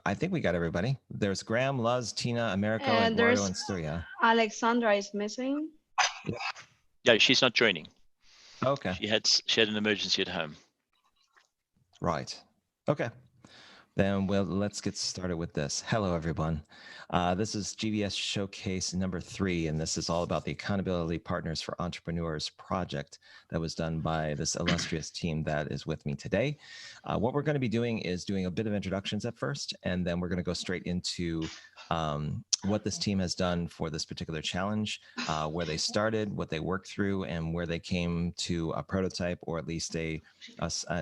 I think we got everybody. There's Graham, Luz, Tina, Américo, And Eduardo, there's and Surya. Alexandra is missing. Yeah, she's not joining. Okay. She had an emergency at home. Right. Okay. Then let's get started with this. Hello, everyone. This is GVDS Showcase number 3, and this is all about the Accountability Partners for Entrepreneurs project that was done by this illustrious team that is with me today. What we're going to be doing is doing a bit of introductions at first, and then we're going to go straight into what this team has done for this particular challenge, where they started, what they worked through, and where they came to a prototype, or at least an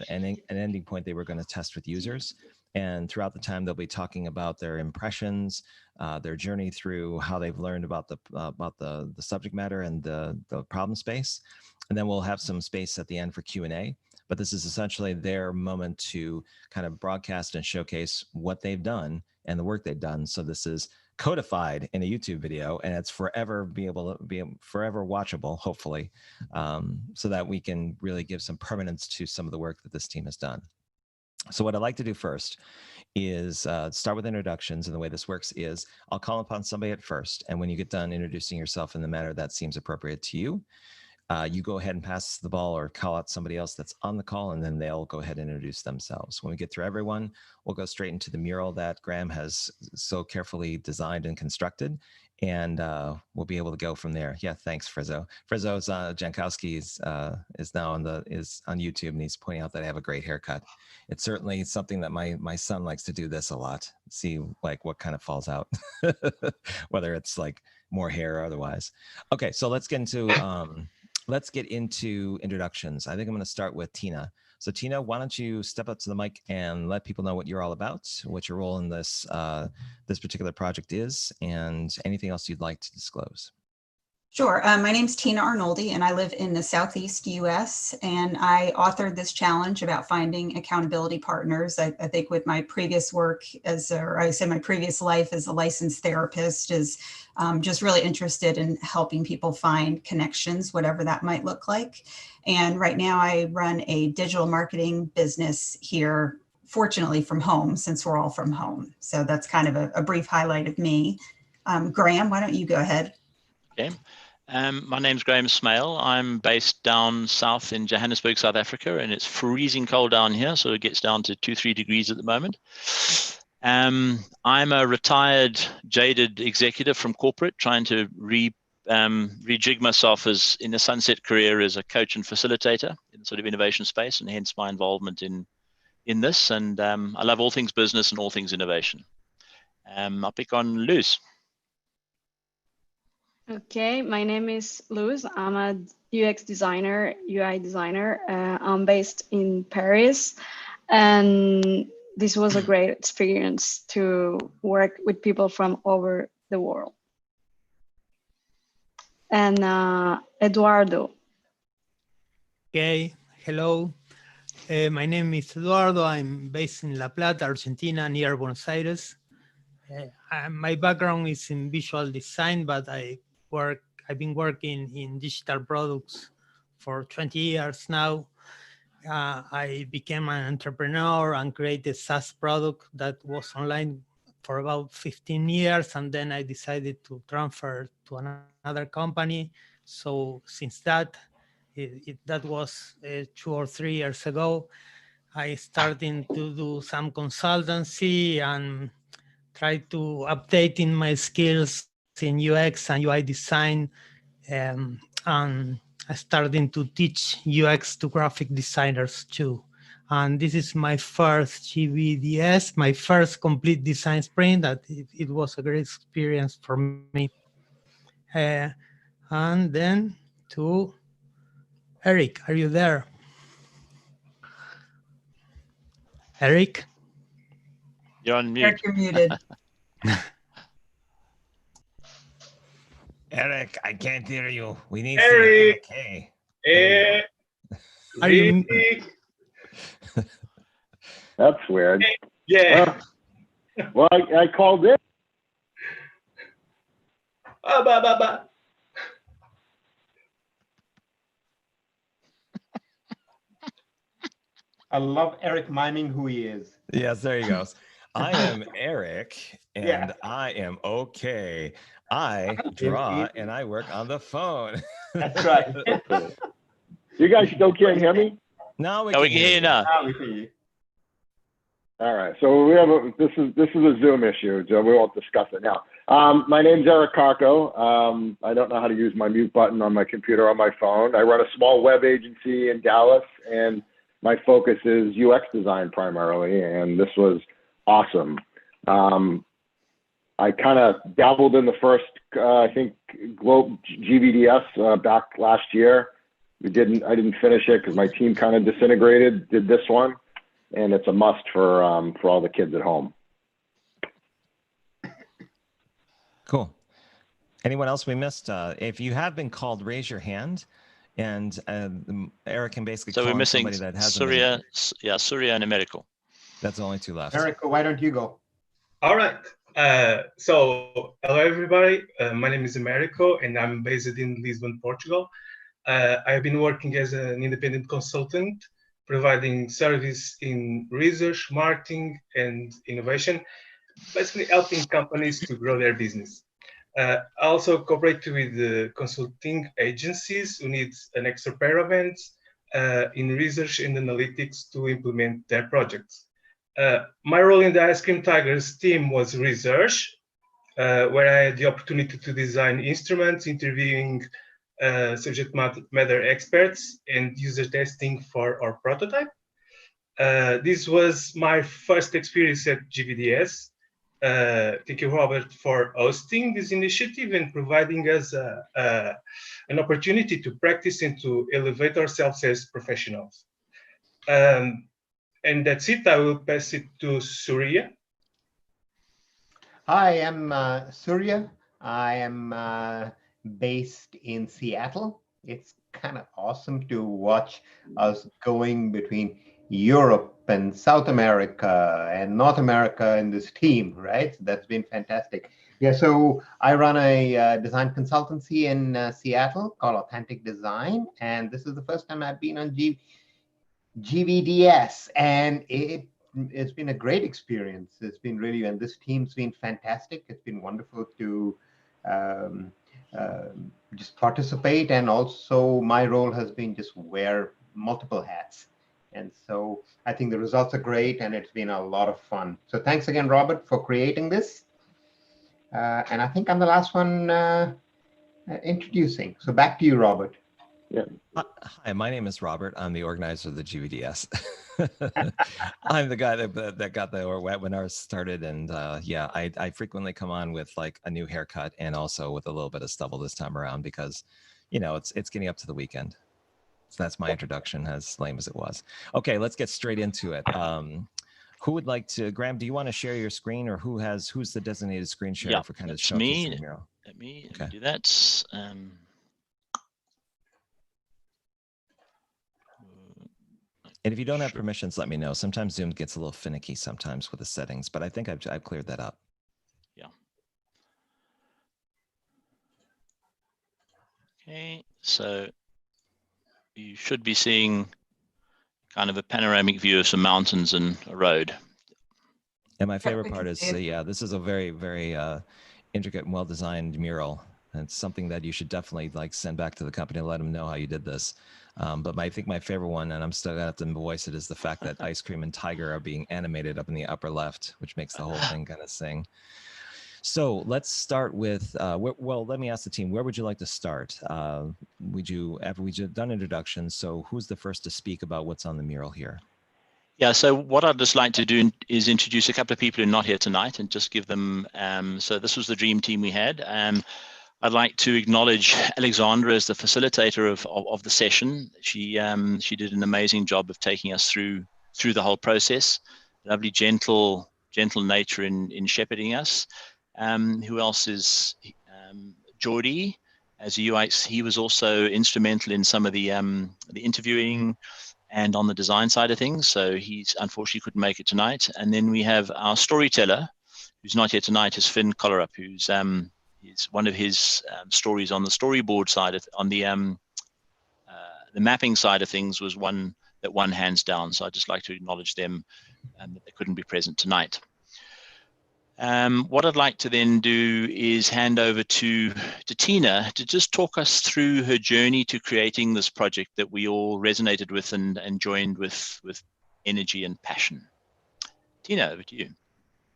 ending point they were going to test with users. And throughout the time, they'll be talking about their impressions, their journey through how they've learned about the subject matter and the problem space. And then we'll have some space at the end for Q&A. But this is essentially their moment to kind of broadcast and showcase what they've done and the work they've done. So this is codified in a YouTube video, and it's forever forever watchable, hopefully, so that we can really give some permanence to some of the work that this team has done. So what I'd like to do first is start with introductions. And the way this works is I'll call upon somebody at first. And when you get done introducing yourself in the manner that seems appropriate to you, you go ahead and pass the ball or call out somebody else that's on the call, and then they'll go ahead and introduce themselves. When we get through everyone, we'll go straight into the mural that Graham has so carefully designed and constructed, and we'll be able to go from there. Yeah, thanks, Frizzo. Frizzo's Jankowski is now on YouTube, and he's pointing out that I have a great haircut. It's certainly something that my son likes to do this a lot. See like what kind of falls out, whether it's like more hair or otherwise. Okay, so let's get into introductions. I think I'm going to start with Tina. So Tina, why don't you step up to the mic and let people know what you're all about, what your role in this particular project is, and anything else you'd like to disclose. Sure. My name's Tina Arnoldi, and I live in the Southeast U.S., and I authored this challenge about finding accountability partners. I think with my previous work my previous life as a licensed therapist is just really interested in helping people find connections, whatever that might look like. And right now I run a digital marketing business here, fortunately from home, since we're all from home. So that's kind of a brief highlight of me. Graham, why don't you go ahead? Okay. My name's Graham Smale. I'm based down south in Johannesburg, South Africa, and it's freezing cold down here, so it gets down to 2-3 degrees at the moment. I'm a retired, jaded executive from corporate, trying to rejig myself as in a sunset career as a coach and facilitator in the sort of innovation space, and hence my involvement in this. And I love all things business and all things innovation. I'll pick on Luz. Okay, my name is Luz. I'm a UX designer, UI designer. I'm based in Paris, and this was a great experience to work with people from over the world. And Eduardo. Okay, hello. My name is Eduardo. I'm based in La Plata, Argentina, near Buenos Aires. My background is in visual design, but I've been working in digital products for 20 years now. I became an entrepreneur and created a SaaS product that was online for about 15 years. And then I decided to transfer to another company. So since that was 2 or 3 years ago, I started to do some consultancy and try to updating my skills in UX and UI design, and I started to teach UX to graphic designers too. And this is my first GVDS, my first complete design sprint. That it was a great experience for me. And then to Eric, are you there? Eric? You're on mute. Eric, you're muted. Eric, I can't hear you. We need Eric. Okay. Are you? That's weird. Yeah. Well, I called in. I love Eric miming who he is. Yes, there he goes. I am Eric, and Yeah. I am okay. I draw and I work on the phone. That's right. You guys still can't hear me? Now we Now we can can hear you now. Now we see you. All right. So we have this is a Zoom issue, so we won't discuss it now. My name's Eric Carlo. I don't know how to use my mute button on my computer or on my phone. I run a small web agency in Dallas, and my focus is UX design primarily, and this was awesome. I kind of dabbled in the first, I think, GVDS back last year. I didn't finish it because my team kind of disintegrated. Did this one, and it's a must for all the kids at home. Cool. Anyone else we missed? If you have been called, raise your hand, and Eric can basically So call we're on missing somebody that hasn't been. Surya and Américo. That's the only two left. Erica, why don't you go? All right. So hello, everybody. My name is Américo, and I'm based in Lisbon, Portugal. I've been working as an independent consultant, providing service in research, marketing, and innovation, basically helping companies to grow their business. I also cooperate with consulting agencies who need an extra pair of hands in research and analytics to implement their projects. My role in the Ice Cream Tigers team was research, where I had the opportunity to design instruments, interviewing subject matter experts, and user testing for our prototype. This was my first experience at GVDS. Thank you, Robert, for hosting this initiative and providing us an opportunity to practice and to elevate ourselves as professionals. And that's it. I will pass it to Surya. Hi, I'm Surya. I am based in Seattle. It's kind of awesome to watch us going between Europe and South America and North America in this team, right? That's been fantastic. Yeah, so I run a design consultancy in Seattle called Authentic Design, and this is the first time I've been on GVDS, and it's been a great experience. It's been really, and this team's been fantastic. It's been wonderful to just participate, and also my role has been just wear multiple hats. And so I think the results are great, and it's been a lot of fun. So thanks again, Robert, for creating this. And I think I'm the last one introducing. So back to you, Robert. Yeah. Hi, my name is Robert. I'm the organizer of the GVDS. I'm the guy that got the webinar started, and yeah, I frequently come on with like a new haircut and also with a little bit of stubble this time around because, you know, it's getting up to the weekend. So that's my introduction, as lame as it was. Okay, let's get straight into it. Who would like to? Graham, do you want to share your screen, or who's the designated screen share for kind of showcasing the mural? Let me Okay. do that. And if you don't have permissions, let me know. Sometimes Zoom gets a little finicky sometimes with the settings, but I think I've cleared that up. Yeah. Okay, so you should be seeing kind of a panoramic view of some mountains and a road. And my favorite part is, yeah, this is a very, very intricate and well-designed mural. And it's something that you should definitely like send back to the company and let them know how you did this. But I think my favorite one, and I'm still gonna have to voice it, is the fact that Ice Cream and Tiger are being animated up in the upper left, which makes the whole thing kind of sing. So let's start with, well, let me ask the team, where would you like to start? After we've done introductions, so who's the first to speak about what's on the mural here? Yeah, so what I'd just like to do is introduce a couple of people who are not here tonight and just give them, so this was the dream team we had. I'd like to acknowledge Alexandra as the facilitator of the session. She did an amazing job of taking us through the whole process. Lovely, gentle nature in shepherding us. Who else is Jordi as a UX? He was also instrumental in some of the interviewing and on the design side of things. So he's unfortunately couldn't make it tonight. And then we have our storyteller, who's not here tonight, is Kollerup, who's one of his stories on the storyboard side on the mapping side of things was one that won hands down. So I'd just like to acknowledge them that they couldn't be present tonight. What I'd like to then do is hand over to Tina to just talk us through her journey to creating this project that we all resonated with and joined with energy and passion. Tina, over to you.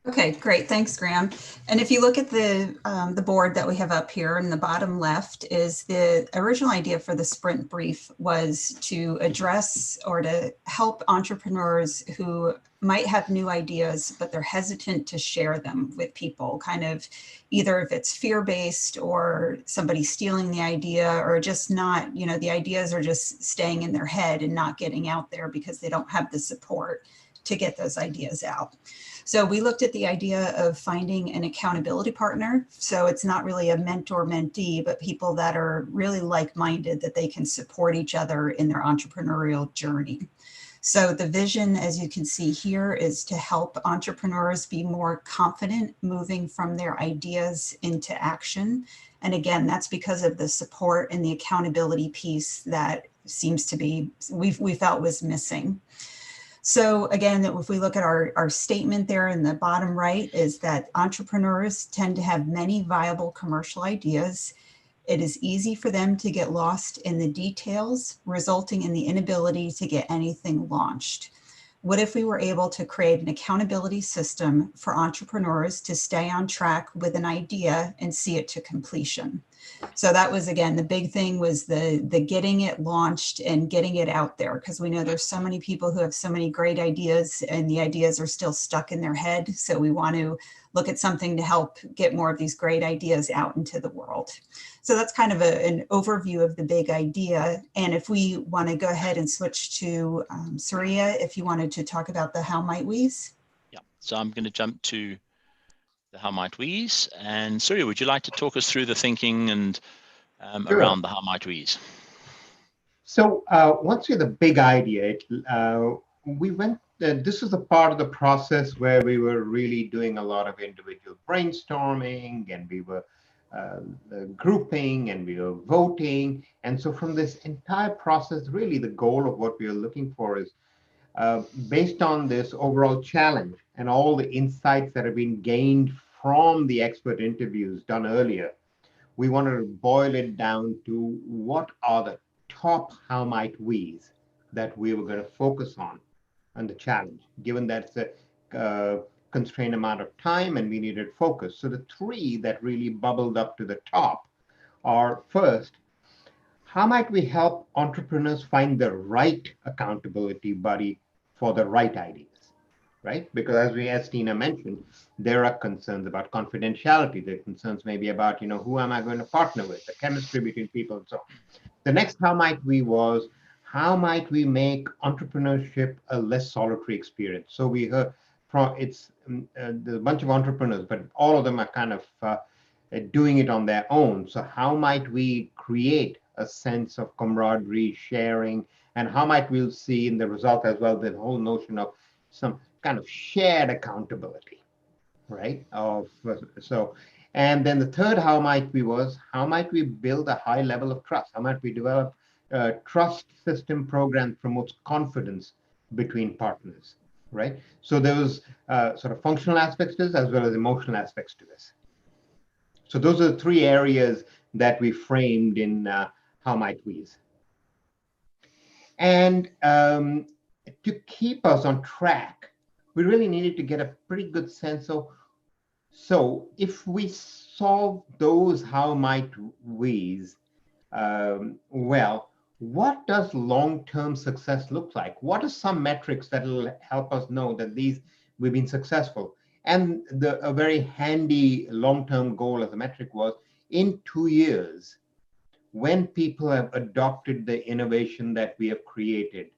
Okay, great. Thanks, Graham. And if you look at the board that we have up here in the bottom left, is the original idea for the sprint brief was to address or to help entrepreneurs who might have new ideas, but they're hesitant to share them with people, kind of either if it's fear-based or somebody stealing the idea, or just not, you know, the ideas are just staying in their head and not getting out there because they don't have the support to get those ideas out. So we looked at the idea of finding an accountability partner. So it's not really a mentor-mentee, but people that are really like-minded, that they can support each other in their entrepreneurial journey. So the vision, as you can see here, is to help entrepreneurs be more confident moving from their ideas into action. And again, that's because of the support and the accountability piece that seems to be, we felt was missing. So again, if we look at our statement there in the bottom right, is that entrepreneurs tend to have many viable commercial ideas. It is easy for them to get lost in the details, resulting in the inability to get anything launched. What if we were able to create an accountability system for entrepreneurs to stay on track with an idea and see it to completion? So that was, again, the big thing was the getting it launched and getting it out there, because we know there's so many people who have so many great ideas and the ideas are still stuck in their head. So we want to look at something to help get more of these great ideas out into the world. So that's kind of an overview of the big idea. And if we want to go ahead and switch to Surya, if you wanted to talk about the how might we's. Yeah, so I'm going to jump to the how might we's. And Surya, would you like to talk us through the thinking and Sure. around the how might we's? So once we had the big idea, we went, this is the part of the process where we were really doing a lot of individual brainstorming, and we were grouping, and we were voting. And so from this entire process, really the goal of what we are looking for is based on this overall challenge and all the insights that have been gained from the expert interviews done earlier, we want to boil it down to what are the top how might we's that we were going to focus on the challenge, given that it's a constrained amount of time and we needed focus. So the three that really bubbled up to the top are, first, how might we help entrepreneurs find the right accountability buddy for the right ideas, right? Because as Tina mentioned, there are concerns about confidentiality. There are concerns maybe about, you know, who am I going to partner with, the chemistry between people and so on. The next how might we was, how might we make entrepreneurship a less solitary experience? So we heard from, there's a bunch of entrepreneurs, but all of them are kind of doing it on their own. So how might we create a sense of camaraderie, sharing, and how might we see in the result as well the whole notion of some kind of shared accountability, right? And then the third how might we was, how might we build a high level of trust? How might we develop a trust system program that promotes confidence between partners, right? So there was sort of functional aspects to this as well as emotional aspects to this. So those are the three areas that we framed in how might we's. And to keep us on track, we really needed to get a pretty good sense of, so if we solve those how might we's, well, what does long-term success look like? What are some metrics that will help us know that we've been successful? And a very handy long-term goal as a metric was, in 2 years, when people have adopted the innovation that we have created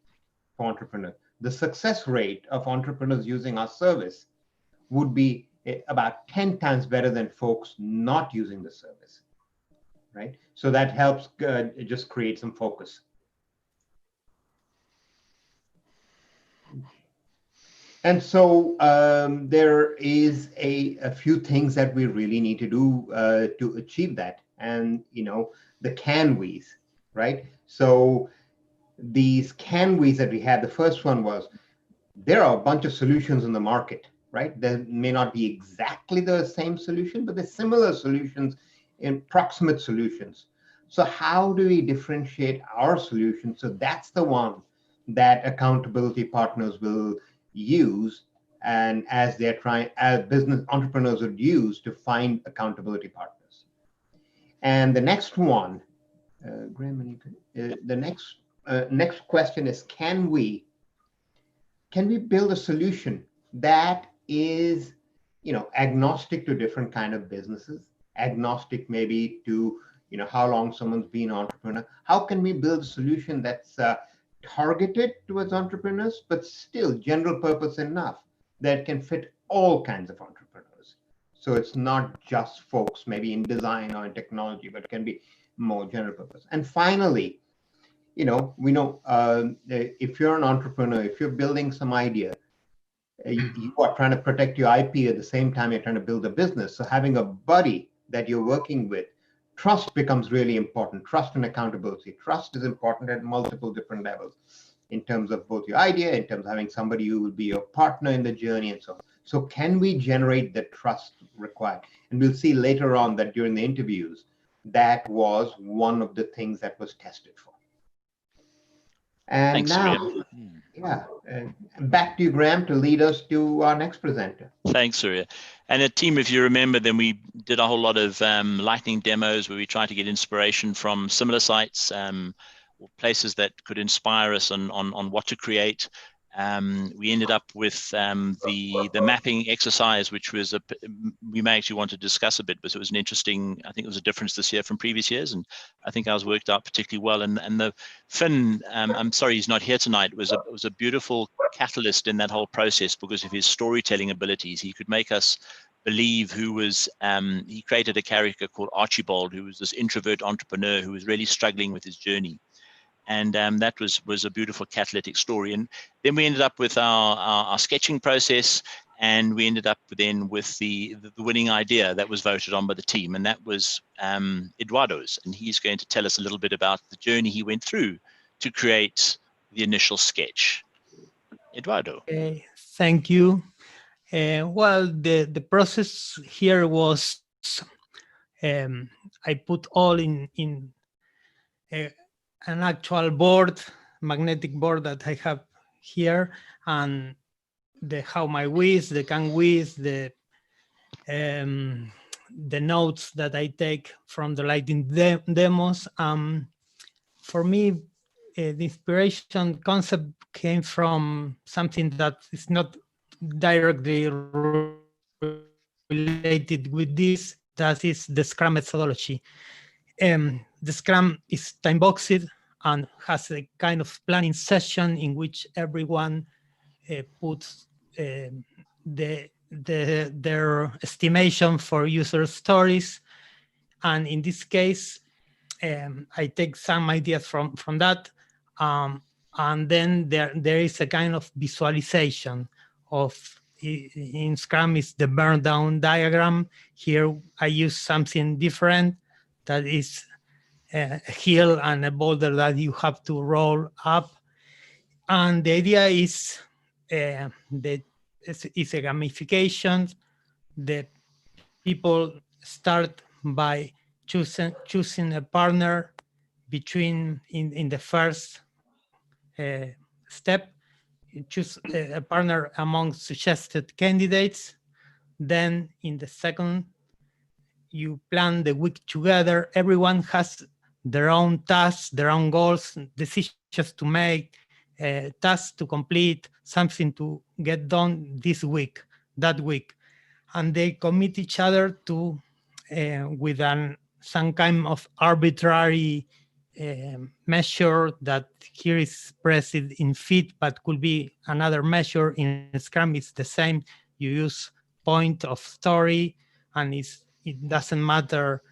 for entrepreneurs, the success rate of entrepreneurs using our service would be about 10 times better than folks not using the service, right? So that helps just create some focus. And so there is a few things that we really need to do to achieve that. And, you know, the can we's, right? So these can we's that we had, the first one was, there are a bunch of solutions in the market right? There may not be exactly the same solution, but there's similar solutions in proximate solutions. So how do we differentiate our solution? So that's the one that accountability partners will use, and as business entrepreneurs would use to find accountability partners. And the next one, Graham, the next question is, can we build a solution that is, agnostic to different kind of businesses, agnostic maybe to, how long someone's been an entrepreneur? How can we build a solution that's targeted towards entrepreneurs, but still general purpose enough that can fit all kinds of entrepreneurs? So it's not just folks maybe in design or in technology, but it can be more general purpose. And finally, we know if you're an entrepreneur, if you're building some idea, you are trying to protect your IP at the same time you're trying to build a business. So having a buddy that you're working with, trust becomes really important. Trust and accountability. Trust is important at multiple different levels in terms of both your idea, in terms of having somebody who will be your partner in the journey and so on. So can we generate the trust required? And we'll see later on that during the interviews, that was one of the things that was tested for. And Thanks, now, Surya. Back to you, Graham, to lead us to our next presenter. Thanks, Surya. And a team, if you remember, then we did a whole lot of lightning demos where we tried to get inspiration from similar sites or places that could inspire us on what to create. We ended up with the mapping exercise, which was we may actually want to discuss a bit, but it was an interesting, I think it was a difference this year from previous years, and I think ours worked out particularly well. And the Finn, I'm sorry he's not here tonight, was a beautiful catalyst in that whole process because of his storytelling abilities. He could make us believe he created a character called Archibald, who was this introvert entrepreneur who was really struggling with his journey. And that was a beautiful catalytic story. And then we ended up with our sketching process, and we ended up then with the winning idea that was voted on by the team, and that was Eduardo's. And he's going to tell us a little bit about the journey he went through to create the initial sketch. Eduardo. Thank you. Well, the process here was I put all in an actual board, magnetic board that I have here, and the how my with, the can with, the notes that I take from the lighting demos. For me, the inspiration concept came from something that is not directly related with this, that is the Scrum methodology. The Scrum is time-boxed and has a kind of planning session in which everyone puts their estimation for user stories. And in this case, I take some ideas from that. And then there is a kind of visualization of, in Scrum is the burn down diagram. Here I use something different that is a hill and a boulder that you have to roll up. And the idea is that it's a gamification. The people start by choosing a partner between in the first step. You choose a partner among suggested candidates. Then in the second, you plan the week together. Everyone has their own tasks, their own goals, decisions to make, tasks to complete, something to get done this week, that week. And they commit each other to, with some kind of arbitrary measure that here is expressed in feet, but could be another measure. In Scrum, it's the same. You use point of story, and it doesn't matter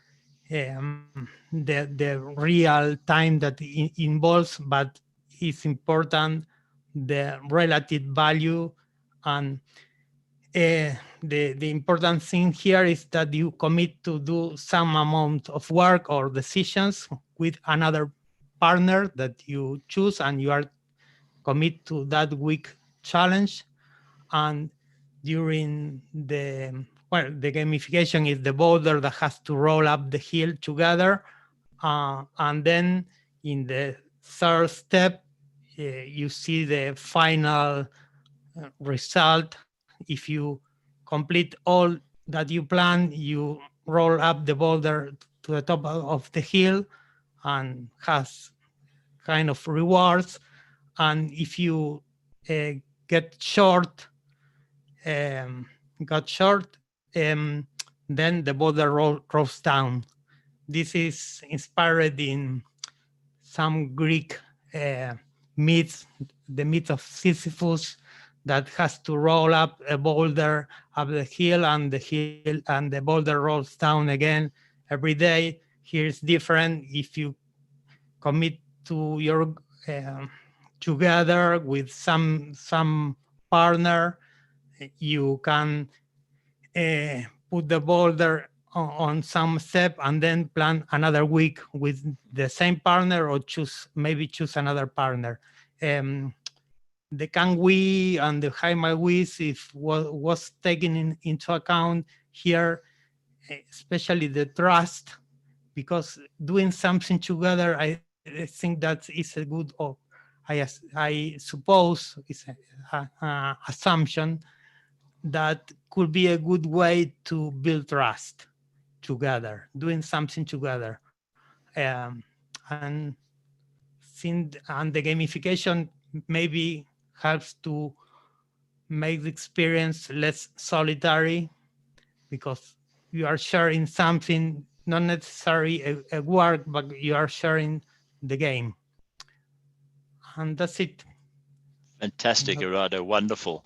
the real time that it involves, but it's important the relative value. And the important thing here is that you commit to do some amount of work or decisions with another partner that you choose, and you are commit to that week challenge. And during the gamification is the boulder that has to roll up the hill together. And then in the third step, you see the final result. If you complete all that you plan, you roll up the boulder to the top of the hill and has kind of rewards. And if you get short, then the boulder rolls down. This is inspired in some Greek myths, the myth of Sisyphus, that has to roll up a boulder up the hill, and the boulder rolls down again every day. Here is different. If you commit to your together with some partner, you can put the boulder on some step and then plan another week with the same partner, or choose another partner. The can we and the high my wish was taken into account here, especially the trust, because doing something together, I think that is a good, or I suppose it's an assumption that could be a good way to build trust together, doing something together. And the gamification maybe helps to make the experience less solitary, because you are sharing something, not necessarily a work, but you are sharing the game. And that's it. Fantastic, Eduardo. Wonderful.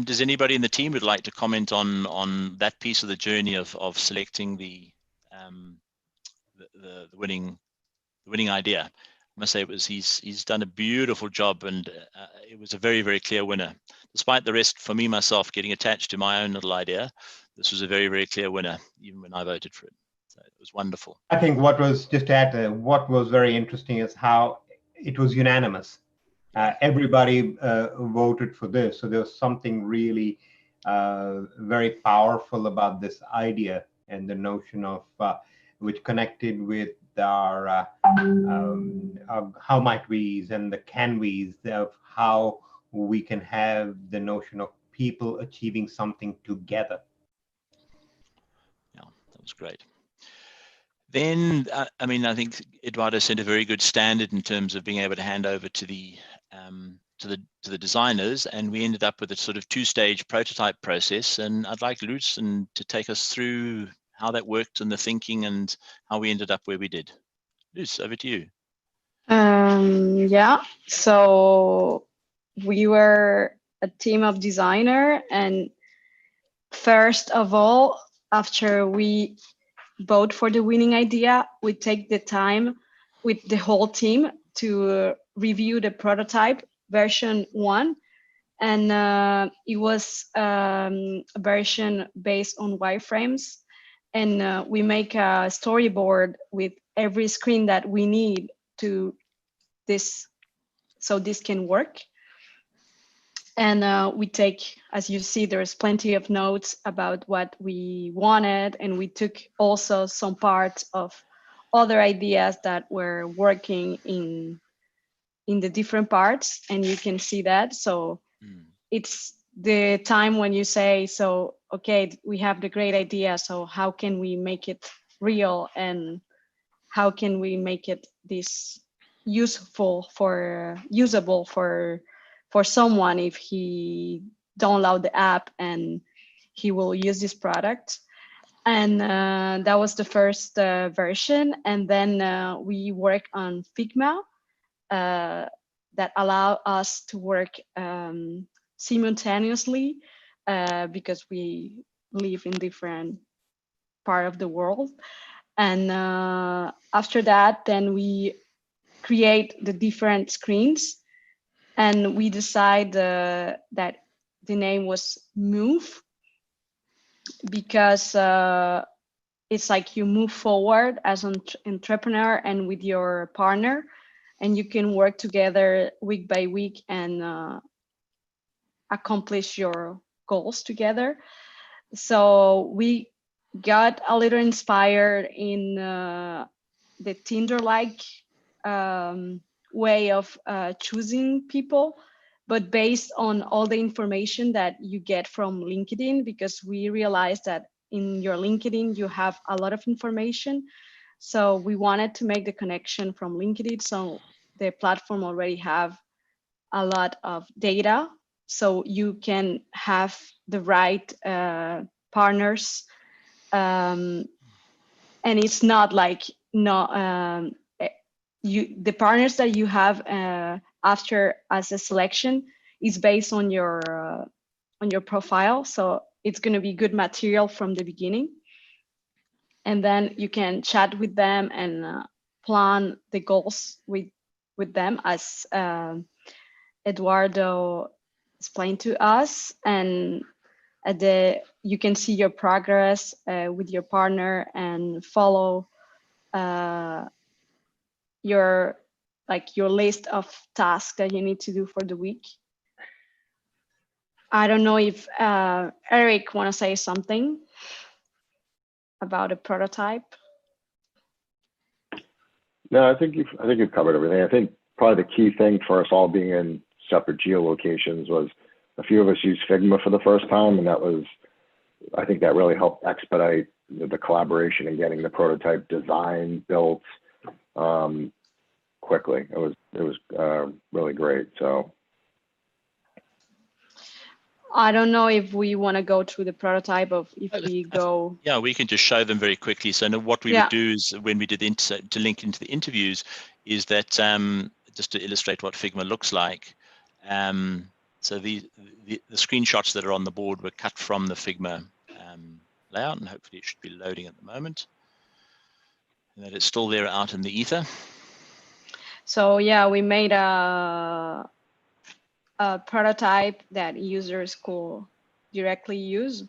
Does anybody in the team would like to comment on that piece of the journey of selecting the winning idea? I must say he's done a beautiful job, and it was a very, very clear winner. Despite the rest, for me myself, getting attached to my own little idea, this was a very, very clear winner, even when I voted for it. So it was wonderful. I think what was very interesting is how it was unanimous. Everybody voted for this. So there was something really very powerful about this idea, and the notion of which connected with our how might we's and the can we's, of how we can have the notion of people achieving something together. Yeah, that was great. Then, I mean, I think Eduardo set a very good standard in terms of being able to hand over to the designers, and we ended up with a sort of two-stage prototype process. And I'd like Luz to take us through how that worked and the thinking and how we ended up where we did. Luz, over to you. Yeah, so we were a team of designer, and first of all, after we vote for the winning idea, we take the time with the whole team to review the prototype version 1, and it was a version based on wireframes, and we make a storyboard with every screen that we need to this, so this can work. And we take, as you see, there's plenty of notes about what we wanted, and we took also some parts of other ideas that were working in the different parts, and you can see that. So it's the time when you say, so, okay, we have the great idea, so how can we make it real, and how can we make it this usable for someone if he download the app and he will use this product. And that was the first version. And then we work on Figma that allow us to work simultaneously because we live in different part of the world. And after that, then we create the different screens, and we decide that the name was Move, because it's like you move forward as an entrepreneur and with your partner, and you can work together week by week and accomplish your goals together. So we got a little inspired in the Tinder-like way of choosing people, but based on all the information that you get from LinkedIn, because we realized that in your LinkedIn, you have a lot of information. So we wanted to make the connection from LinkedIn. So the platform already have a lot of data. So you can have the right partners. And it's not like, the partners that you have after as a selection is based on your profile. So it's going to be good material from the beginning. And then you can chat with them and plan the goals with them, as Eduardo explained to us. And you can see your progress with your partner and follow your list of tasks that you need to do for the week. I don't know if Eric want to say something about a prototype. No, I think you've covered everything. I think probably the key thing for us all being in separate geolocations was a few of us used Figma for the first time, and I think that really helped expedite the collaboration and getting the prototype design built quickly. It was really great. So I don't know if we want to go through the prototype of if we go. Yeah, we can just show them very quickly. So what we would do is when we did to link into the interviews is that just to illustrate what Figma looks like. So the screenshots that are on the board were cut from the Figma layout, and hopefully it should be loading at the moment. And that it's still there out in the ether. So yeah, we made a prototype that users could directly use.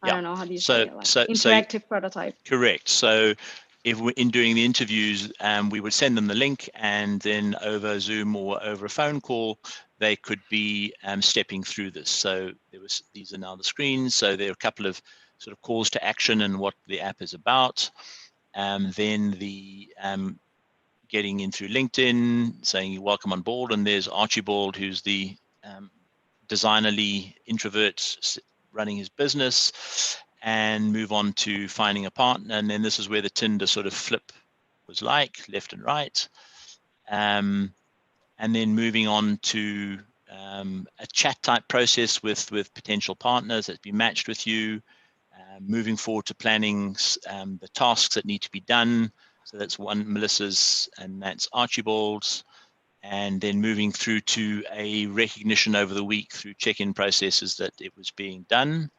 I don't know how do you say it, like interactive prototype. Correct. So if we're in doing the interviews, we would send them the link, and then over Zoom or over a phone call, they could be stepping through this. So these are now the screens. So there are a couple of sort of calls to action and what the app is about. Then the getting in through LinkedIn, saying you're welcome on board, and there's Archibald, who's the designerly introvert running his business, and move on to finding a partner. And then this is where the Tinder sort of flip was like, left and right. And then moving on to a chat type process with potential partners that be matched with you, moving forward to planning the tasks that need to be done. So that's one Melissa's, and that's Archibald's, and then moving through to a recognition over the week through check-in processes that it was being done,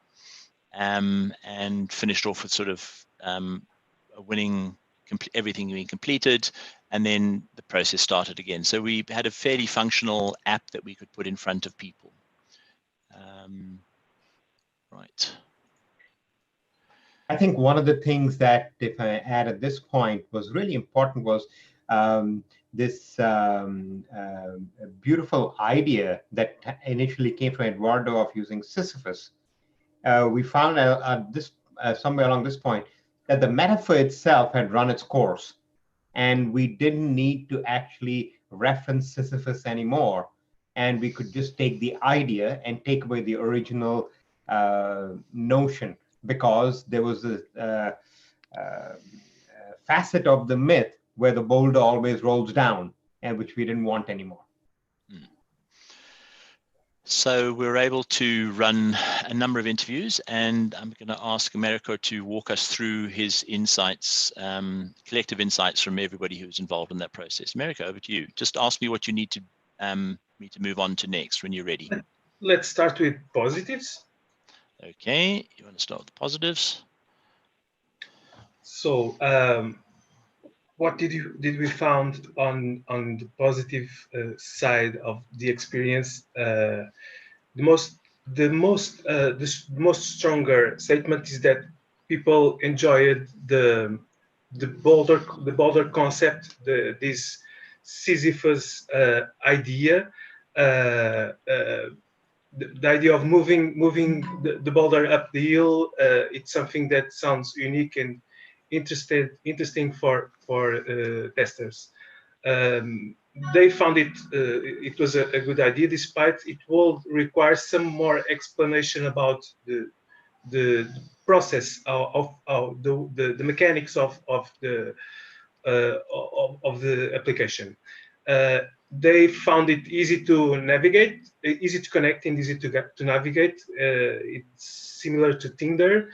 and finished off with sort of a winning, everything being completed, and then the process started again. So we had a fairly functional app that we could put in front of people. Right. I think one of the things that, if I add at this point, was really important was this beautiful idea that initially came from Eduardo of using Sisyphus. We found somewhere along this point that the metaphor itself had run its course, and we didn't need to actually reference Sisyphus anymore, and we could just take the idea and take away the original notion, because there was a facet of the myth where the boulder always rolls down, and which we didn't want anymore. So we're able to run a number of interviews, and I'm going to ask Américo to walk us through his insights, collective insights from everybody who's involved in that process. Américo, over to you. Just ask me what you need to me to move on to next when you're ready. Let's start with positives. Okay, you want to start with the positives? So what did we found on the positive side of the experience? The most stronger statement is that people enjoyed the boulder concept, this Sisyphus idea. the idea of moving the boulder up the hill, it's something that sounds unique and interesting for testers. They found it was a good idea, despite it will require some more explanation about the process of the mechanics of the application. They found it easy to navigate, easy to connect, and easy to navigate. It's similar to Tinder,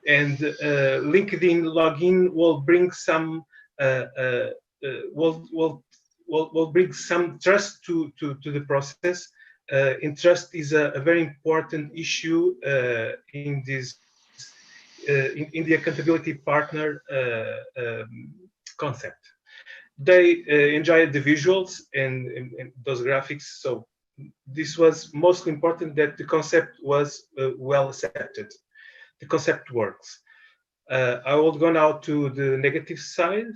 and LinkedIn login will bring some will bring some trust to the process. And trust is a very important issue in this in the accountability partner concept. They enjoyed the visuals and those graphics, so this was most important, that the concept was well accepted. The concept works. I will go now to the negative side.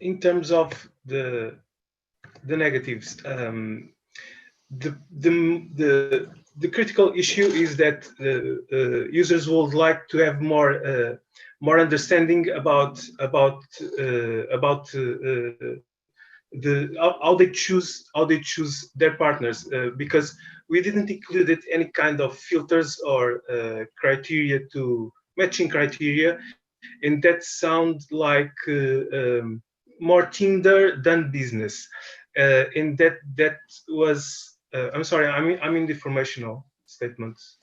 In terms of the negatives, the critical issue is that users would like to have more understanding about how they choose their partners, because we didn't include any kind of filters or matching criteria, and that sounds like more Tinder than business, and that was. I'm sorry, I'm in the informational statements.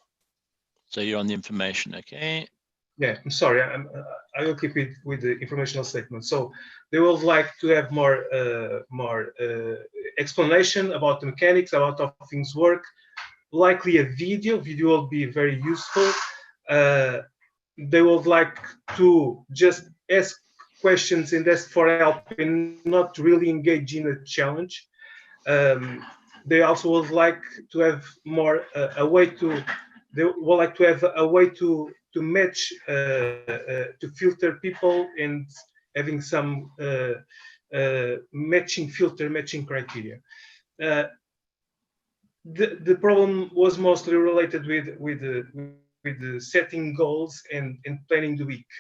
So you're on the information, okay? Yeah, I'm sorry, I will keep it with the informational statement. So they would like to have more explanation about the mechanics, about how things work. Likely a video will be very useful. They would like to just ask questions and ask for help and not really engage in a challenge. They also would like to have more a way to. They would like to have a way to match, to filter people, and having some matching criteria. The problem was mostly related with the setting goals and planning the week.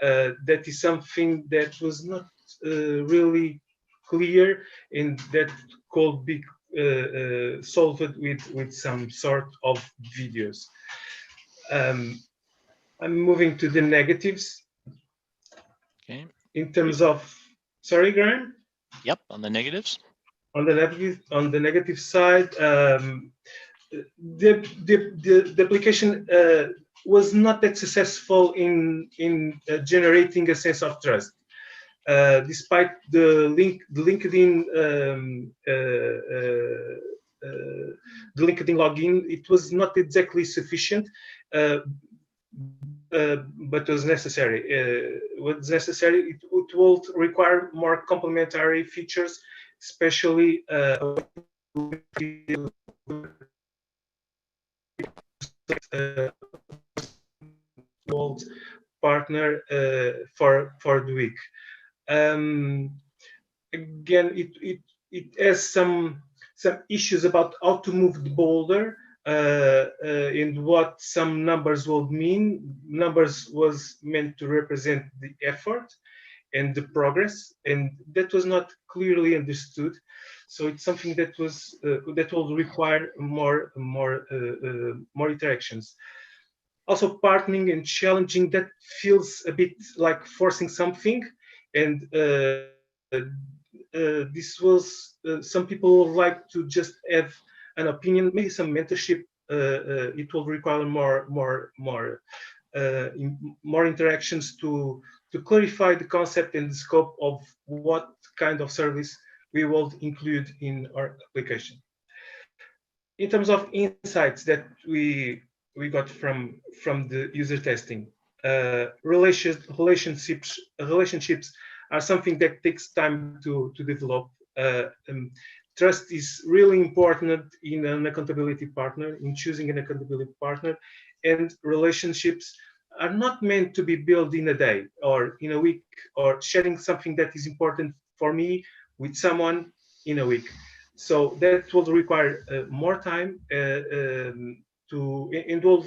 That is something that was not really clear, and that could be solved with some sort of videos. I'm moving to the negatives. Okay. In terms of, sorry, Graham? Yep, on the negatives. On the negative side, the application was not that successful in generating a sense of trust. Despite the LinkedIn login, it was not exactly sufficient, but was necessary. It will require more complementary features, especially partner for the week. Again, it has some issues about how to move the boulder, and what some numbers would mean. Numbers was meant to represent the effort and the progress, and that was not clearly understood. So it's something that was that will require more interactions. Also, partnering and challenging, that feels a bit like forcing something, and this was some people would like to just have an opinion, maybe some mentorship. It will require more interactions to clarify the concept and the scope of what kind of service we will include in our application. In terms of insights that we got from the user testing, relationships are something that takes time to develop. Trust is really important in an accountability partner, in choosing an accountability partner, and relationships are not meant to be built in a day or in a week, or sharing something that is important for me with someone in a week. So that will require more time. It will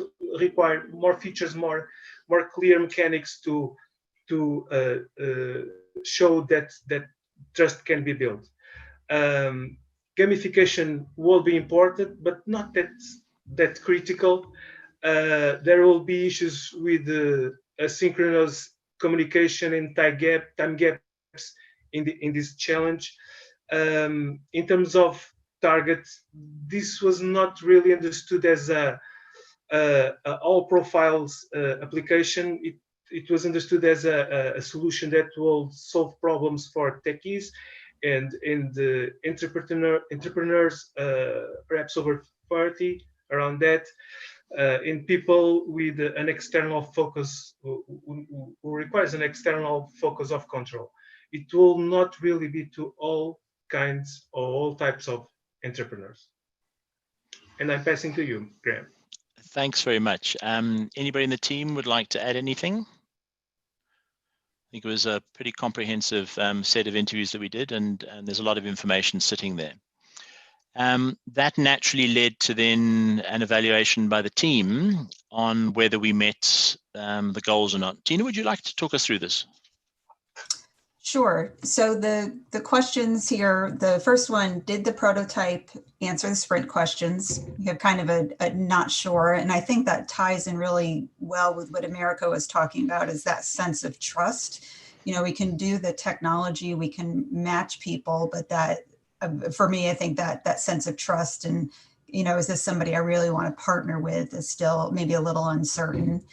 require more features, more clear mechanics to show that trust can be built. Gamification will be important, but not that critical. There will be issues with asynchronous communication and time gaps in this challenge. In terms of targets, this was not really understood as a all profiles application. It was understood as a solution that will solve problems for techies and the entrepreneurs, perhaps over 30, around that, in people with an external focus, who requires an external focus of control. It will not really be to all kinds or all types of entrepreneurs. And I'm passing to you, Graham. Thanks very much. Anybody in the team would like to add anything? I think it was a pretty comprehensive set of interviews that we did, and there's a lot of information sitting there. That naturally led to then an evaluation by the team on whether we met the goals or not. Tina, would you like to talk us through this? Sure. So the questions here, the first one, did the prototype answer the sprint questions? You have kind of a not sure. And I think that ties in really well with what Américo was talking about, is that sense of trust. You know, we can do the technology, we can match people, but that, for me, I think that sense of trust and, you know, is this somebody I really want to partner with, is still maybe a little uncertain.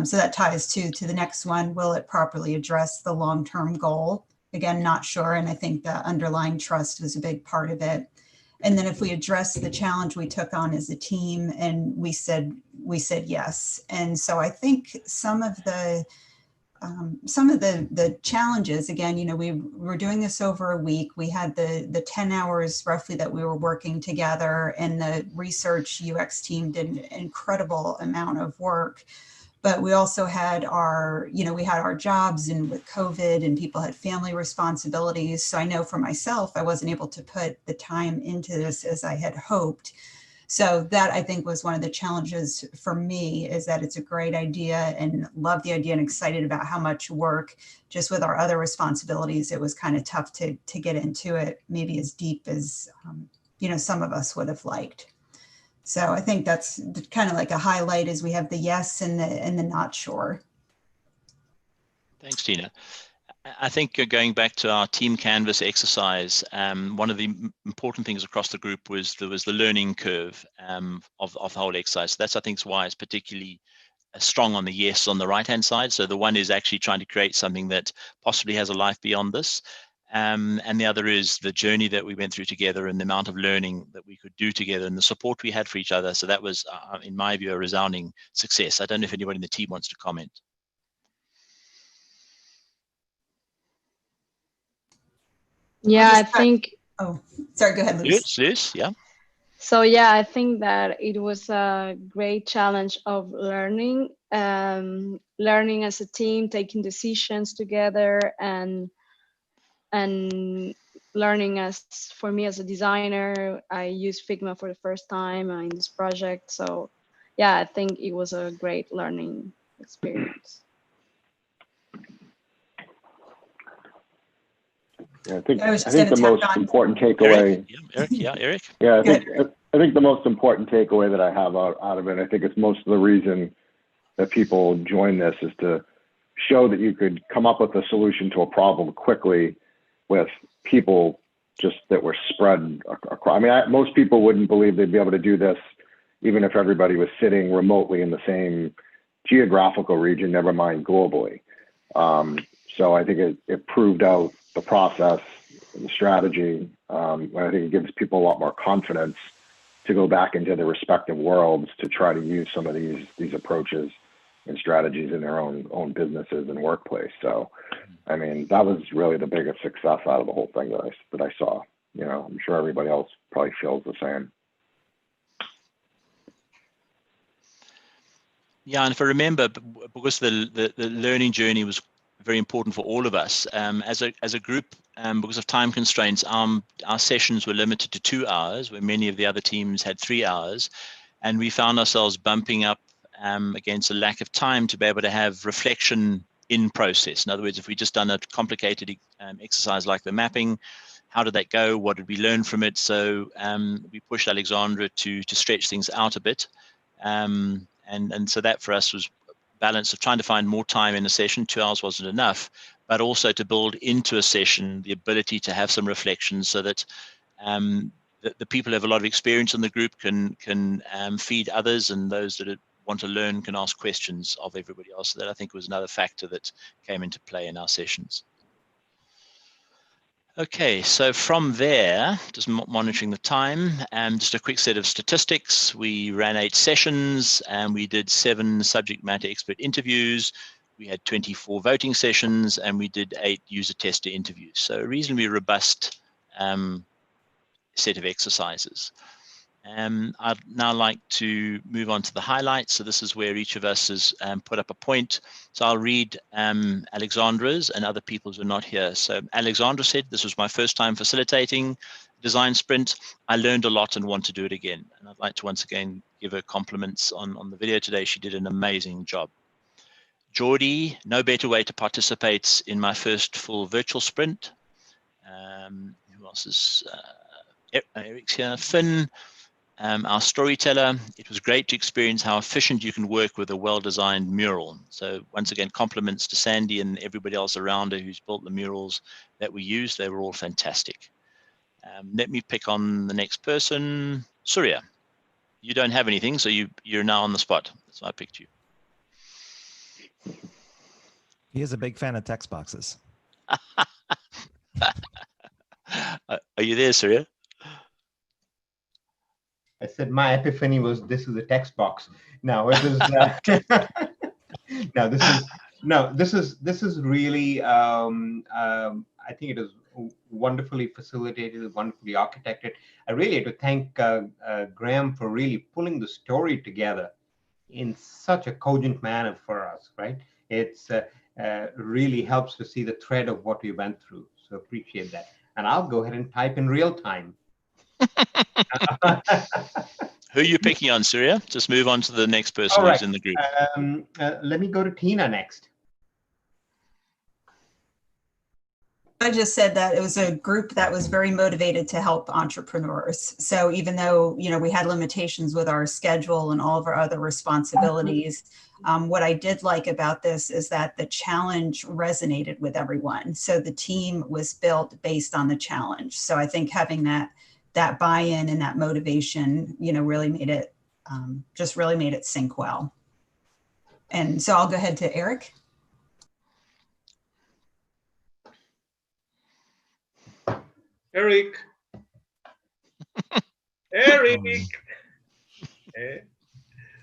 So that ties to the next one. Will it properly address the long-term goal? Again, not sure. And I think the underlying trust was a big part of it. And then if we address the challenge we took on as a team, and we said yes. And so I think some of the challenges, again, you know, we were doing this over a week. We had the 10 hours roughly that we were working together, and the research UX team did an incredible amount of work. But we also had our, you know, we had our jobs, and with COVID and people had family responsibilities. So I know for myself, I wasn't able to put the time into this as I had hoped. So that, I think, was one of the challenges for me, is that it's a great idea and love the idea and excited about how much work, just with our other responsibilities, it was kind of tough to get into it maybe as deep as, you know, some of us would have liked. So I think that's kind of like a highlight, is we have the yes and the not sure. Thanks, Tina. I think going back to our team canvas exercise, one of the important things across the group was the learning curve of the whole exercise. That's, I think, why it's particularly strong on the yes on the right-hand side. So the one is actually trying to create something that possibly has a life beyond this. And the other is the journey that we went through together and the amount of learning that we could do together and the support we had for each other. So that was, in my view, a resounding success. I don't know if anybody in the team wants to comment. Yeah, I think. Oh, sorry, go ahead, Luz. Luz, yeah. So yeah, I think that it was a great challenge of learning, learning as a team, taking decisions together, and learning as, for me as a designer, I used Figma for the first time in this project. So yeah, I think it was a great learning experience. Yeah, I think the most important takeaway. Eric. Yeah, I think the most important takeaway that I have out of it, I think it's most of the reason that people join this, is to show that you could come up with a solution to a problem quickly with people just that were spread across. I mean, most people wouldn't believe they'd be able to do this, even if everybody was sitting remotely in the same geographical region, never mind globally. So I think it proved out the process and the strategy. And I think it gives people a lot more confidence to go back into their respective worlds to try to use some of these approaches and strategies in their own businesses and workplace. So, I mean, that was really the biggest success out of the whole thing that I saw. You know, I'm sure everybody else probably feels the same. Yeah, and if I remember, because the learning journey was very important for all of us. As a group, because of time constraints, our sessions were limited to 2 hours, where many of the other teams had 3 hours, and we found ourselves bumping up against a lack of time to be able to have reflection in process. In other words, if we just done a complicated exercise like the mapping, how did that go? What did we learn from it? So we pushed Alexandra to stretch things out a bit, and so that for us was balance of trying to find more time in a session. 2 hours wasn't enough, but also to build into a session the ability to have some reflections, so that the people who have a lot of experience in the group can feed others, and those that want to learn can ask questions of everybody else. So that, I think, was another factor that came into play in our sessions. Okay, so from there, just monitoring the time, just a quick set of statistics. We ran 8 sessions and we did 7 subject matter expert interviews. We had 24 voting sessions and we did 8 user tester interviews. So a reasonably robust set of exercises. I'd now like to move on to the highlights. So this is where each of us has put up a point. So I'll read Alexandra's and other people's who are not here. So Alexandra said, "This was my first time facilitating design sprint. I learned a lot and want to do it again." And I'd like to once again give her compliments on the video today. She did an amazing job. Jordi, "No better way to participate in my first full virtual sprint." Who else is Eric's here? Finn, our storyteller, "It was great to experience how efficient you can work with a well-designed mural." So once again, compliments to Sandy and everybody else around her who's built the murals that we used. They were all fantastic. Let me pick on the next person. Surya, you don't have anything, so you're now on the spot. So I picked you. He is a big fan of text boxes. Are you there, Surya? I said my epiphany was, this is a text box. No, it was this is really I think it is wonderfully facilitated, wonderfully architected. I really have to thank Graham for really pulling the story together in such a cogent manner for us, right? It's really helps to see the thread of what we went through. So appreciate that. And I'll go ahead and type in real time. Who are you picking on, Surya? Just move on to the next person who's in the group. Let me go to Tina next. I just said that it was a group that was very motivated to help entrepreneurs. So even though, you know, we had limitations with our schedule and all of our other responsibilities, what I did like about this is that the challenge resonated with everyone. So the team was built based on the challenge. So I think having that buy-in and that motivation, you know, really made it, just really made it sync well. And so I'll go ahead to Eric. Eric. Eric.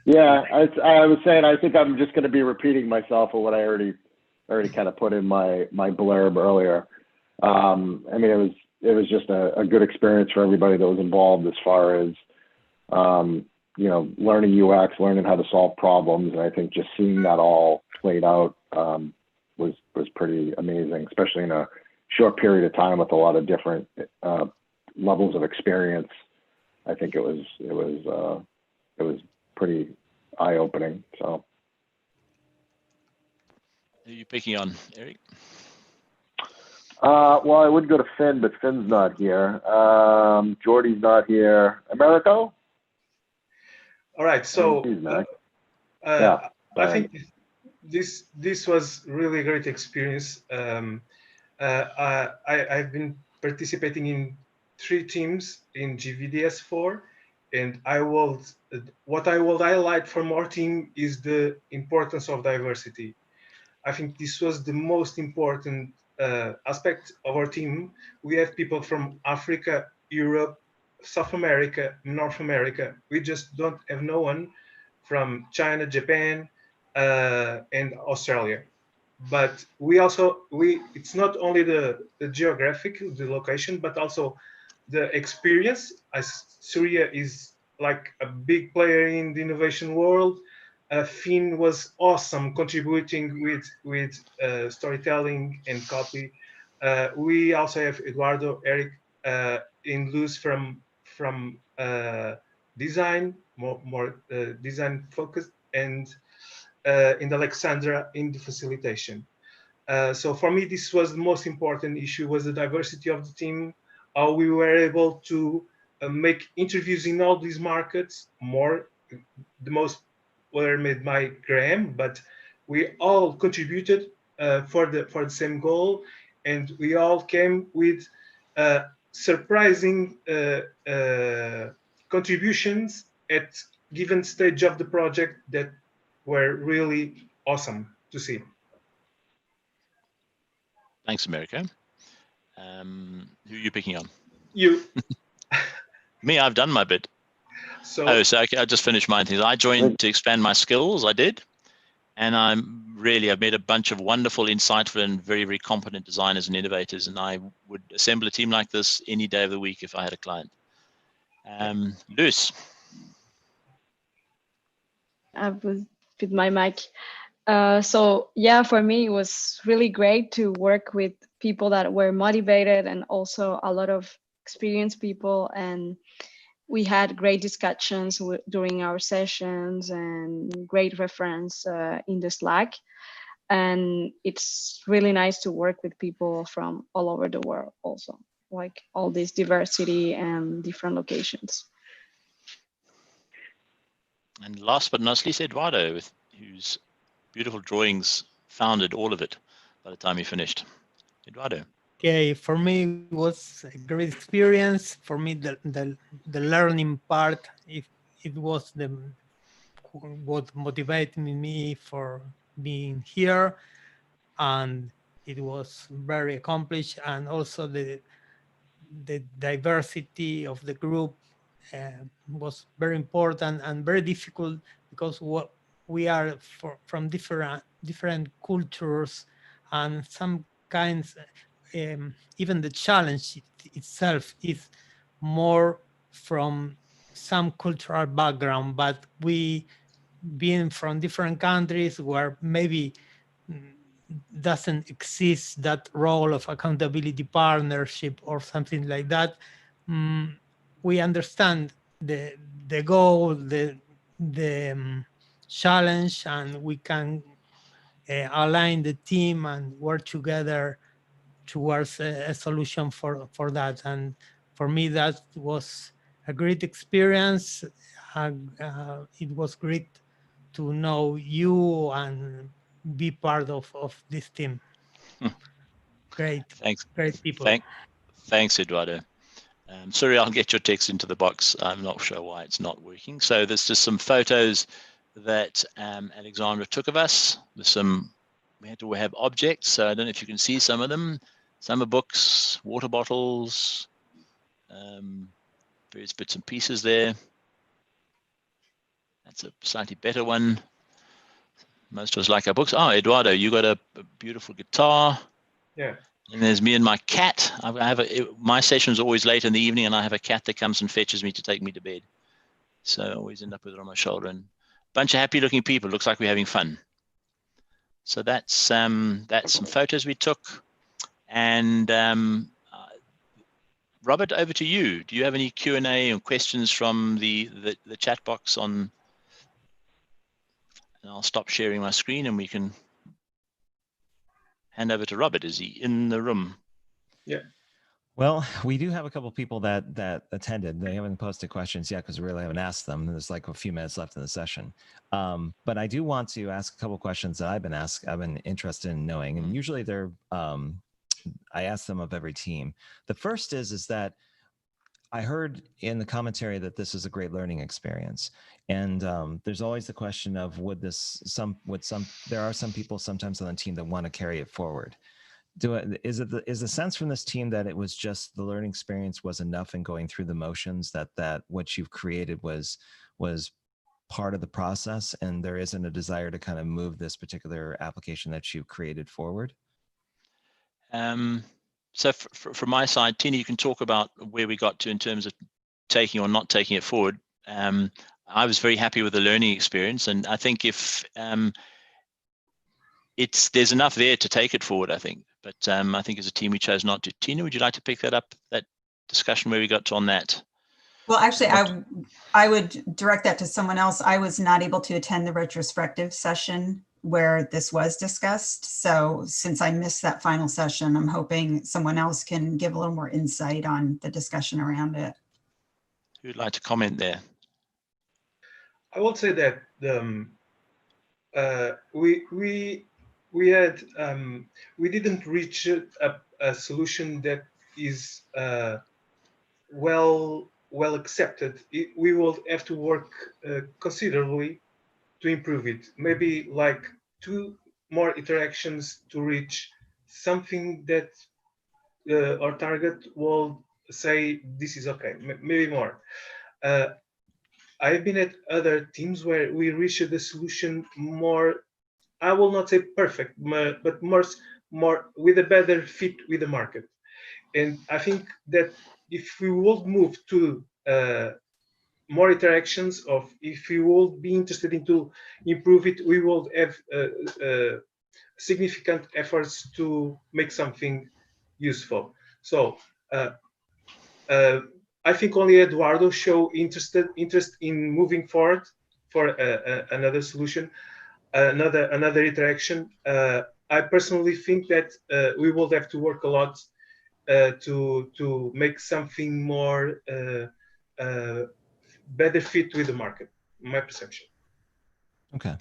Yeah, I was saying, I think I'm just going to be repeating myself of what I already kind of put in my blurb earlier. I mean, it was just a good experience for everybody that was involved, as far as, you know, learning UX, learning how to solve problems. And I think just seeing that all played out was pretty amazing, especially in a short period of time with a lot of different levels of experience. I think it was pretty eye-opening. So, who are you picking on, Eric? Well, I would go to Finn, but Finn's not here. Jordi's not here. Americo? All right. So yeah, I think this was really a great experience. I've been participating in 3 teams in GVDS 4, and what I will highlight from our team is the importance of diversity. I think this was the most important aspect of our team. We have people from Africa, Europe, South America, North America. We just don't have no one from China, Japan, and Australia. But it's not only the geographic, the location, but also the experience. As Surya is like a big player in the innovation world, Finn was awesome, contributing with storytelling and copy. We also have Eduardo, Eric, in Luz from design, more design focused, and in Alexandra in the facilitation. So for me, this was the most important issue, was the diversity of the team, how we were able to make interviews in all these markets. The most were made by Graham, but we all contributed for the same goal, and we all came with surprising contributions at given stage of the project that were really awesome to see. Thanks, Américo. Who are you picking on? You. Me, I've done my bit. So, Okay, I just finished mine. I joined to expand my skills. I did. And I've met a bunch of wonderful, insightful, and very, very competent designers and innovators. And I would assemble a team like this any day of the week if I had a client. Luz. I was with my mic. So yeah, for me, it was really great to work with people that were motivated and also a lot of experienced people. And we had great discussions during our sessions and great reference in the Slack. And it's really nice to work with people from all over the world also, like all this diversity and different locations. And last but not least, Eduardo, whose beautiful drawings founded all of it by the time he finished. Eduardo. Okay, for me it was a great experience. For me, the learning part, it was what motivated me for being here, and it was very accomplished, and also the diversity of the group was very important and very difficult, because we are from different cultures, and some kinds, even the challenge itself is more from some cultural background, but we being from different countries where maybe doesn't exist that role of accountability partnership or something like that. We understand the goal, the challenge, and we can align the team and work together towards a solution for that. And for me, that was a great experience. It was great to know you and be part of this team. Great. Thanks. Great people. Thanks, Eduardo. Sorry, I'll get your text into the box. I'm not sure why it's not working. So there's just some photos that Alexandra took of us. There's we had to have objects. So I don't know if you can see some of them. Some are books, water bottles, various bits and pieces there. That's a slightly better one. Most of us like our books. Oh, Eduardo, you got a beautiful guitar. Yeah. And there's me and my cat. My session is always late in the evening, and I have a cat that comes and fetches me to take me to bed. So I always end up with it on my shoulder. And a bunch of happy-looking people. Looks like we're having fun. So that's some photos we took. And Robert, over to you. Do you have any Q&A and questions from the chat box on? And I'll stop sharing my screen, and we can hand over to Robert. Is he in the room? Yeah. Well, we do have a couple of people that attended. They haven't posted questions yet because we really haven't asked them. There's like a few minutes left in the session. But I do want to ask a couple of questions that I've been interested in knowing. And usually they're, I ask them of every team. The first is that I heard in the commentary that this is a great learning experience. And there's always the question of there are some people sometimes on the team that want to carry it forward. Is the sense from this team that it was just the learning experience was enough in going through the motions, that what you've created was part of the process, and there isn't a desire to kind of move this particular application that you've created forward? So from my side, Tina, you can talk about where we got to in terms of taking or not taking it forward. I was very happy with the learning experience, and I think if there's enough there to take it forward, I think. But I think as a team we chose not to. Tina, would you like to pick that up, that discussion where we got to on that? Well, actually, I would direct that to someone else. I was not able to attend the retrospective session where this was discussed. So since I missed that final session, I'm hoping someone else can give a little more insight on the discussion around it. Who'd like to comment there? I would say that we didn't reach a solution that is well accepted. We will have to work considerably to improve it. Maybe like 2 more interactions to reach something that our target will say this is okay. Maybe more. I've been at other teams where we reached the solution more, I will not say perfect, but more with a better fit with the market. And I think that if we would move to more interactions, of if we would be interested in to improve it, we will have significant efforts to make something useful. So I think only Eduardo show interest in moving forward for another solution, another interaction. I personally think that we will have to work a lot to make something more better fit with the market, my perception. Okay.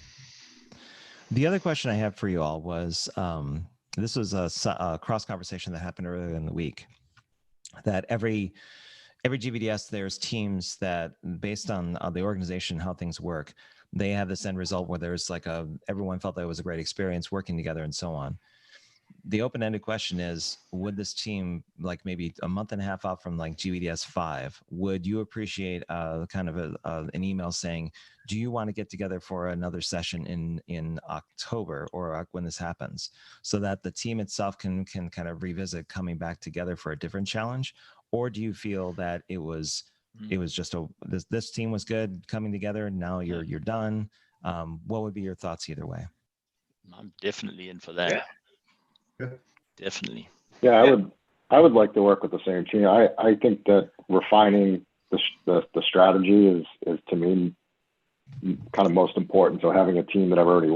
The other question I have for you all was, this was a cross conversation that happened earlier in the week, that every GVDS, there's teams that, based on the organization, how things work, they have this end result where there's like everyone felt that it was a great experience working together and so on. The open-ended question is, would this team, like maybe a month and a half out from like GVDS 5, would you appreciate kind of an email saying, do you want to get together for another session in October or when this happens, so that the team itself can kind of revisit coming back together for a different challenge? Or do you feel that it was just this team was good coming together, now you're done? What would be your thoughts either way? I'm definitely in for that. Yeah. Definitely. Yeah, I would like to work with the same team. I think that refining the strategy is to me kind of most important. So having a team that I've already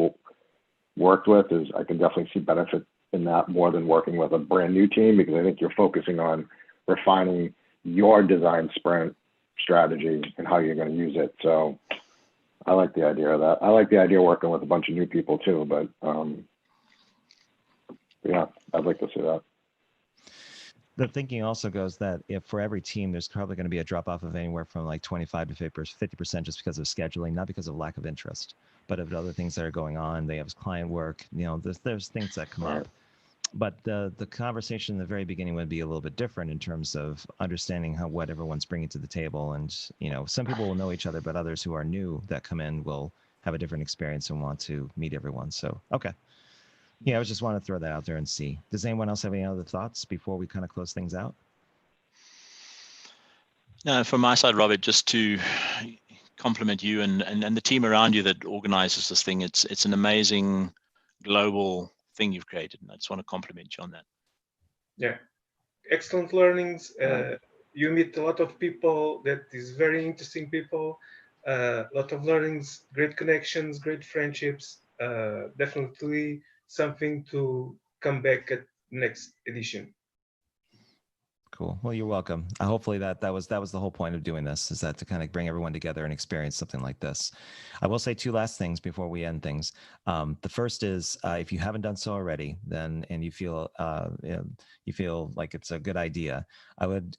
worked with I can definitely see benefit in that more than working with a brand new team, because I think you're focusing on refining your design sprint strategy and how you're going to use it. So I like the idea of that. I like the idea of working with a bunch of new people too, but yeah, I'd like to see that. The thinking also goes that if for every team, there's probably going to be a drop off of anywhere from like 25 to 50% just because of scheduling, not because of lack of interest, but of other things that are going on. They have client work, there's things that come up. But the conversation in the very beginning would be a little bit different in terms of understanding what everyone's bringing to the table. And, some people will know each other, but others who are new that come in will have a different experience and want to meet everyone. So, okay. Yeah, I just want to throw that out there and see. Does anyone else have any other thoughts before we kind of close things out? No, from my side, Robert, just to compliment you and the team around you that organizes this thing. It's an amazing global thing you've created, and I just want to compliment you on that. Yeah, excellent learnings. You meet a lot of people that is very interesting people. A lot of learnings, great connections, great friendships. Definitely something to come back at next edition. Cool. Well, you're welcome. Hopefully that was the whole point of doing this, is that to kind of bring everyone together and experience something like this. I will say 2 last things before we end things. The first is, if you haven't done so already, then and you feel like it's a good idea, I would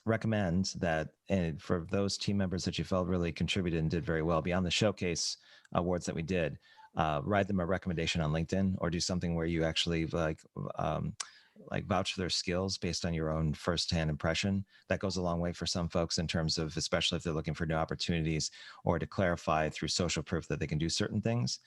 recommend that, and for those team members that you felt really contributed and did very well beyond the showcase awards that we did, write them a recommendation on LinkedIn, or do something where you actually like vouch for their skills based on your own firsthand impression. That goes a long way for some folks in terms of, especially if they're looking for new opportunities, or to clarify through social proof that they can do certain things.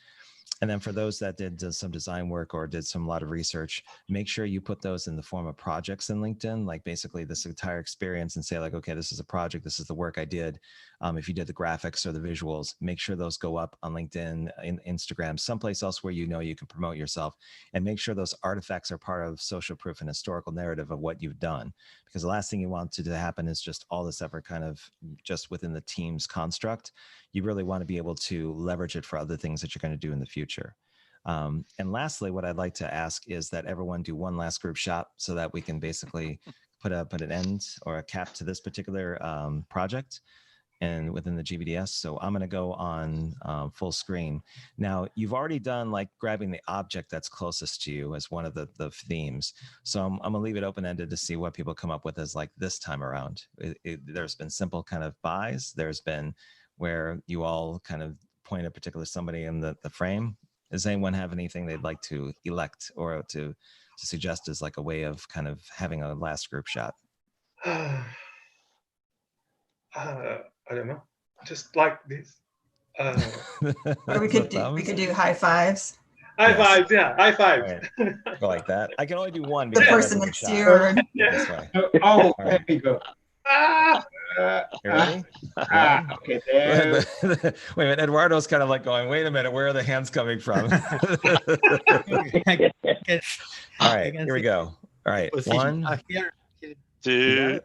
And then for those that did some design work or did a lot of research, make sure you put those in the form of projects in LinkedIn, like basically this entire experience, and say like, okay, this is a project, this is the work I did. If you did the graphics or the visuals, make sure those go up on LinkedIn, Instagram, someplace else where you know you can promote yourself, and make sure those artifacts are part of social proof and historical narrative of what you've done. Because the last thing you want to happen is just all this effort kind of just within the team's construct. You really want to be able to leverage it for other things that you're going to do in the future. And lastly, what I'd like to ask is that everyone do one last group shot so that we can basically put an end or a cap to this particular project and within the GVDS. So I'm going to go on full screen. Now, you've already done like grabbing the object that's closest to you as one of the themes. So I'm going to leave it open-ended to see what people come up with as like this time around. There's been simple kind of buys. There's been where you all kind of point a particular somebody in the frame. Does anyone have anything they'd like to elect or to suggest as like a way of kind of having a last group shot? I don't know, just like this. We could do high fives. High fives, yeah, high fives. Right. Go like that. I can only do one. The person next to you. Or... This way. Oh, right. There you go. You ready? Okay, there. Wait a minute. Eduardo's kind of like going, wait a minute, where are the hands coming from? All right, here we go. All right, 1, 2,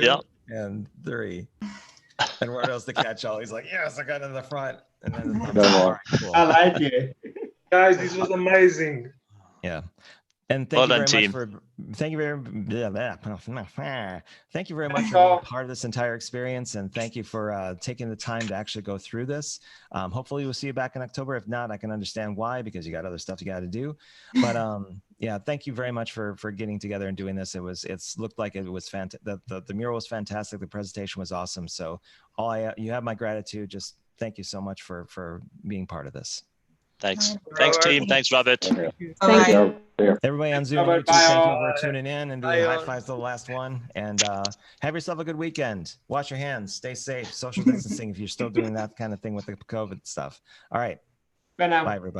yeah, and 3. Eduardo's the catch-all. He's like, yes, I got in the front. And then cool. I like it. Guys, this was amazing. Yeah. And thank you very much for being part of this entire experience, and thank you for taking the time to actually go through this. Hopefully we'll see you back in October. If not, I can understand why, because you got other stuff you got to do. But yeah, thank you very much for getting together and doing this. It's looked like it was fantastic. The mural was fantastic. The presentation was awesome. So you have my gratitude. Just thank you so much for being part of this. Thanks. Thanks, team. Thanks, Robert. Thank you. Everybody on Zoom, YouTube, thank you for tuning in and doing high fives to the last one. And have yourself a good weekend. Wash your hands. Stay safe. Social distancing if you're still doing that kind of thing with the COVID stuff. All right. Bye now. Bye, everybody.